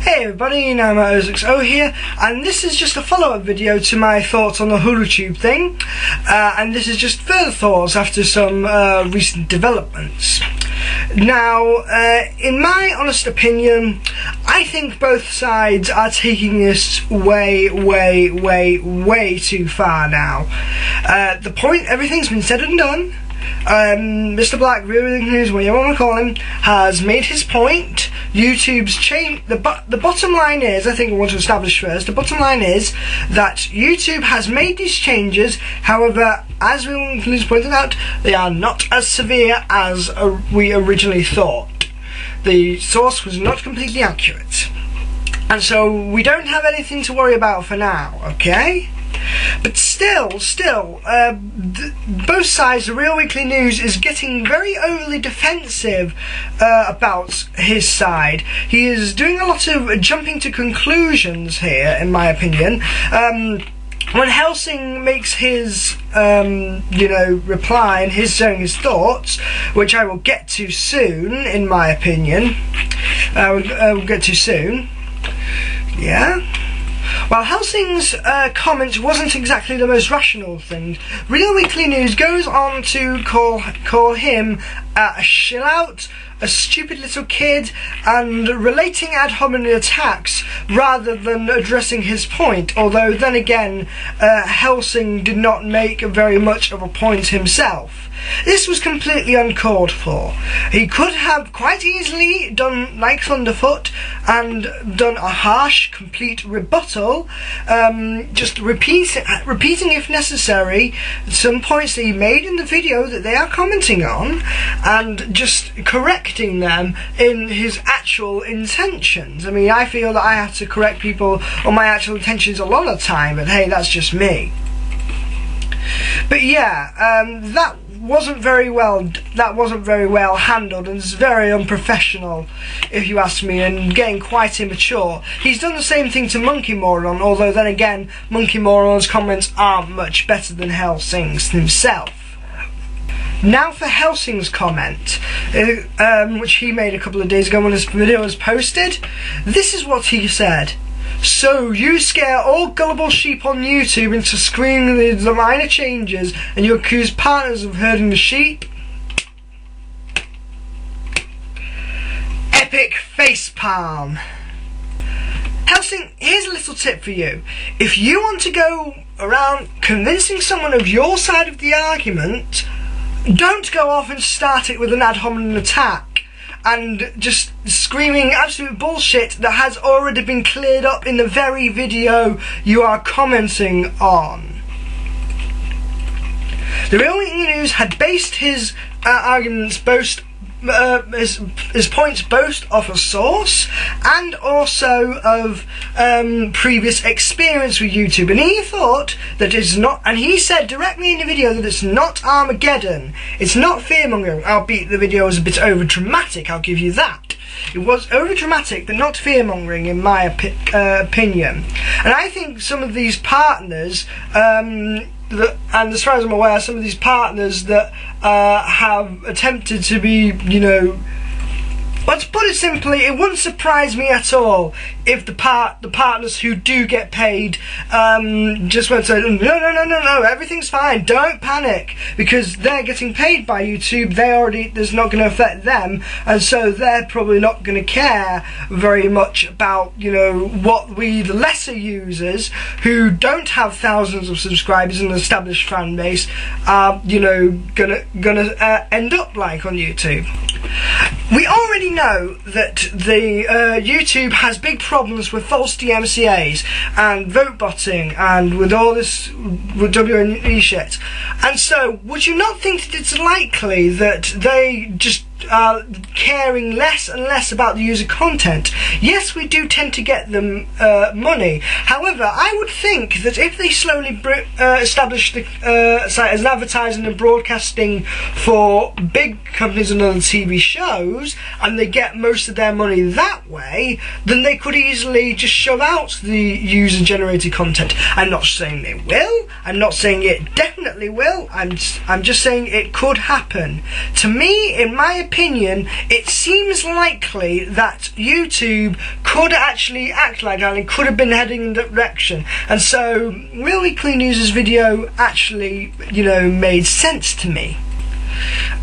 Hey everybody, now I'm Hellsings920 here, and this is just a follow-up video to my thoughts on the Hulutube thing, and this is just further thoughts after some recent developments. Now, in my honest opinion, I think both sides are taking this way too far now. The point, everything's been said and done. Mr. Black, whatever you want to call him, has made his point. YouTube's changed. The bottom line is, I think I want to establish first, the bottom line is that YouTube has made these changes. However, as we pointed out, they are not as severe as we originally thought. The source was not completely accurate, and so we don't have anything to worry about for now, okay? But still, both sides, the Real Weekly News is getting very overly defensive about his side. He is doing a lot of jumping to conclusions here, in my opinion. When Hellsing makes his, reply and his sharing his thoughts, which I will get to soon, in my opinion, we'll get to soon, yeah. While Hellsing's comment wasn't exactly the most rational thing, Real Weekly News goes on to call him a shill-out, a stupid little kid, and relating ad hominem attacks rather than addressing his point, although then again Hellsing did not make very much of a point himself. This was completely uncalled for. He could have quite easily done like Thunderfoot and done a harsh, complete rebuttal, just repeating if necessary some points that he made in the video that they are commenting on, and just correcting them in his actual intentions. I mean, I feel that I have to correct people on my actual intentions a lot of the time, but hey, that's just me. But yeah, that wasn't very well handled, and it's very unprofessional, if you ask me, and getting quite immature. He's done the same thing to Monkeyoaron, although then again Monkeyoaron's comments aren't much better than Hellsings himself. Now for Hellsing's comment, which he made a couple of days ago when this video was posted. This is what he said. "So you scare all gullible sheep on YouTube into screaming the minor changes, and you accuse partners of herding the sheep? Epic facepalm." Hellsing, here's a little tip for you. If you want to go around convincing someone of your side of the argument, don't go off and start it with an ad hominem attack and just screaming absolute bullshit that has already been cleared up in the very video you are commenting on. The Real Weekly News had based his arguments his points both off a source and also of previous experience with YouTube, and he thought that it's not, and he said directly in the video that it's not Armageddon, it's not fear-mongering, albeit the video was a bit over-dramatic, I'll give you that. It was over-dramatic, but not fear-mongering, in my opinion. And I think some of these partners, and as far as I'm aware, some of these partners that have attempted to be, let's put it simply, it wouldn't surprise me at all if the partners who do get paid just went to say, no, everything's fine, don't panic, because they're getting paid by YouTube. There's not going to affect them, and so they're probably not going to care very much about what we, the lesser users who don't have thousands of subscribers and an established fan base, are gonna end up like on YouTube. We already know that the YouTube has big problems with false DMCAs and vote botting and with all this WNE shit. And so, would you not think that it's likely that they just are caring less and less about the user content? Yes, we do tend to get them money. However, I would think that if they slowly establish the site as an advertising and broadcasting for big companies and other TV shows, and they get most of their money that way, then they could easily just shove out the user-generated content. I'm not saying they will, I'm not saying it definitely will. I'm just saying it could happen. To me, in my opinion, it seems likely that YouTube could actually act like that and could have been heading in that direction. And so, Real Weekly News' video actually, you know, made sense to me.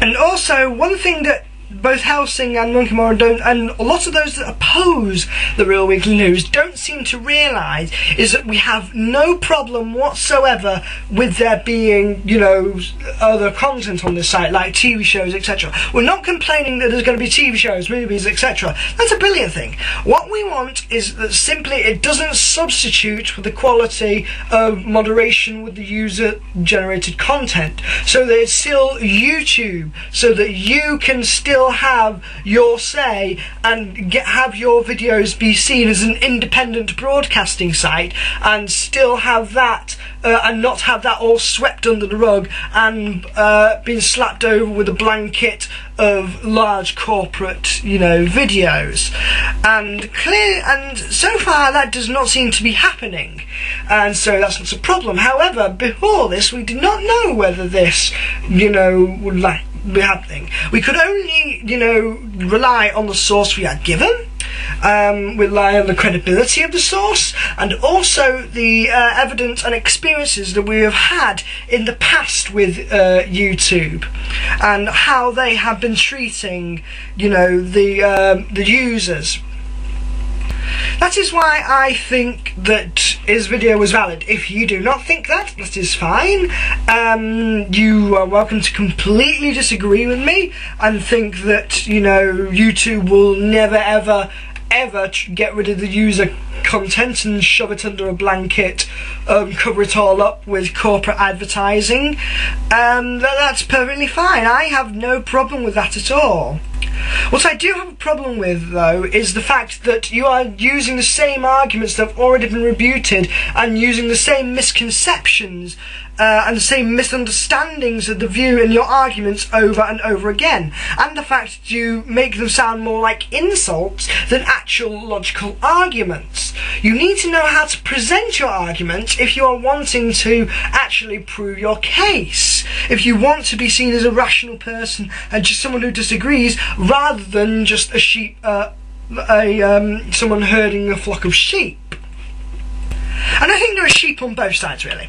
And also, one thing that both Hellsing and Monkeyoaron don't, and a lot of those that oppose the Real Weekly News don't seem to realise, is that we have no problem whatsoever with there being, you know, other content on this site, like TV shows, etc. We're not complaining that there's going to be TV shows, movies, etc. That's a brilliant thing. What we want is that simply it doesn't substitute for the quality of moderation with the user-generated content, so that it's still YouTube, so that you can still have your say and have your videos be seen as an independent broadcasting site, and still have that and not have that all swept under the rug and being slapped over with a blanket of large corporate, you know, videos. And so far that does not seem to be happening, and so that's not a problem. However, before this we did not know whether this, you know, would be happening. We could only, you know, rely on the source we are given, rely on the credibility of the source, and also the evidence and experiences that we have had in the past with YouTube, and how they have been treating, you know, the users. That is why I think that his video was valid. If you do not think that, that is fine. You are welcome to completely disagree with me and think that, you know, YouTube will never ever get rid of the user content and shove it under a blanket, cover it all up with corporate advertising. That's perfectly fine. I have no problem with that at all. What I do have a problem with, though, is the fact that you are using the same arguments that have already been rebutted, and using the same misconceptions and the same misunderstandings of the view in your arguments over and over again, and the fact that you make them sound more like insults than actual logical arguments. You need to know how to present your arguments if you are wanting to actually prove your case, if you want to be seen as a rational person and just someone who disagrees, rather than just a sheep, someone herding a flock of sheep. And I think there are sheep on both sides, really.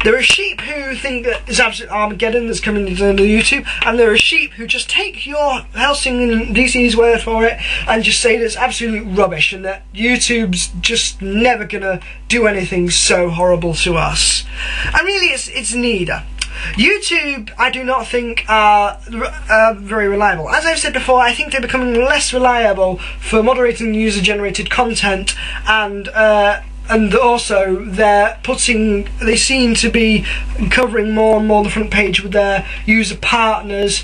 There are sheep who think that it's absolute Armageddon that's coming into YouTube, and there are sheep who just take your Hellsing and DC's word for it and just say that it's absolute rubbish and that YouTube's just never gonna do anything so horrible to us. And really it's neither. YouTube, I do not think are very reliable. As I've said before, I think they're becoming less reliable for moderating user-generated content, and also they seem to be covering more and more the front page with their user partners,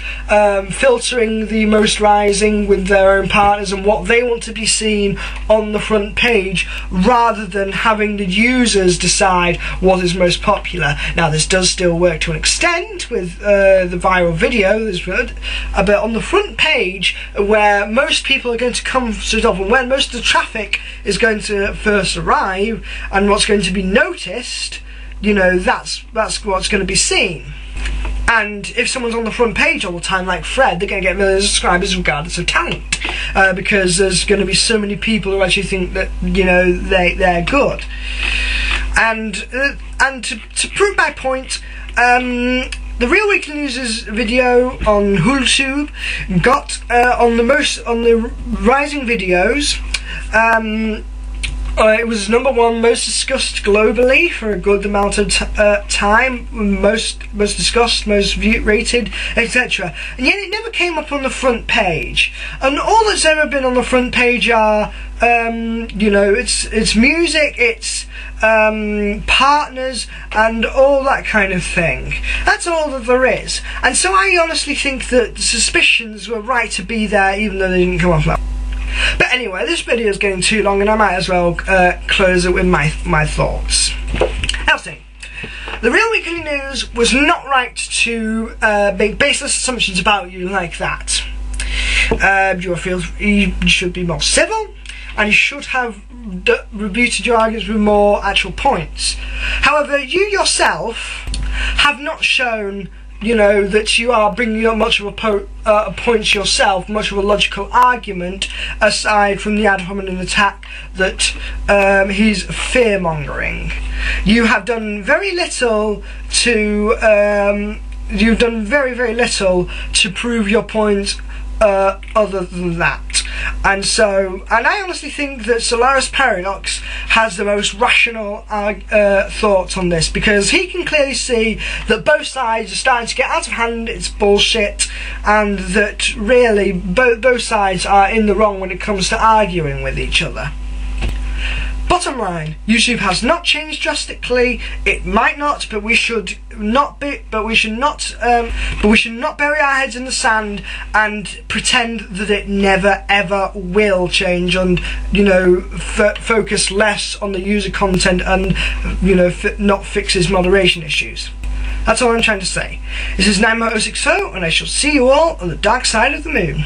filtering the most rising with their own partners and what they want to be seen on the front page, rather than having the users decide what is most popular. Now, this does still work to an extent with the viral video, but on the front page, where most people are going to come straight off, and when most of the traffic is going to first arrive, and what's going to be noticed, you know, that's what's going to be seen. And if someone's on the front page all the time, like Fred, they're going to get millions of subscribers regardless of talent, because there's going to be so many people who actually think that, you know, they're good. And to prove my point, the Real Weekly News' video on Hulutube got on the rising videos. It was #1 most discussed globally for a good amount of time, most discussed, most rated, etc. And yet it never came up on the front page. And all that's ever been on the front page are, you know, it's music, it's partners, and all that kind of thing. That's all that there is. And so I honestly think that the suspicions were right to be there, even though they didn't come off. But anyway, this video is getting too long, and I might as well close it with my thoughts. Hellsing. The Real Weekly News was not right to make baseless assumptions about you like that. You should be more civil, and you should have rebuted your arguments with more actual points. However, you yourself have not shown, you know, that you are bringing up much of a point yourself, much of a logical argument, aside from the ad hominem attack that he's fear-mongering. You have done very little to you've done very, very little to prove your point other than that. And I honestly think that Solaris Paradox has the most rational thoughts on this, because he can clearly see that both sides are starting to get out of hand, it's bullshit, and that really both sides are in the wrong when it comes to arguing with each other. Bottom line, YouTube has not changed drastically. It might not, but we should not bury our heads in the sand and pretend that it never ever will change, and, you know, focus less on the user content and, you know, not fix his moderation issues. That's all I'm trying to say. This is Monkeyoaron, and I shall see you all on the dark side of the moon.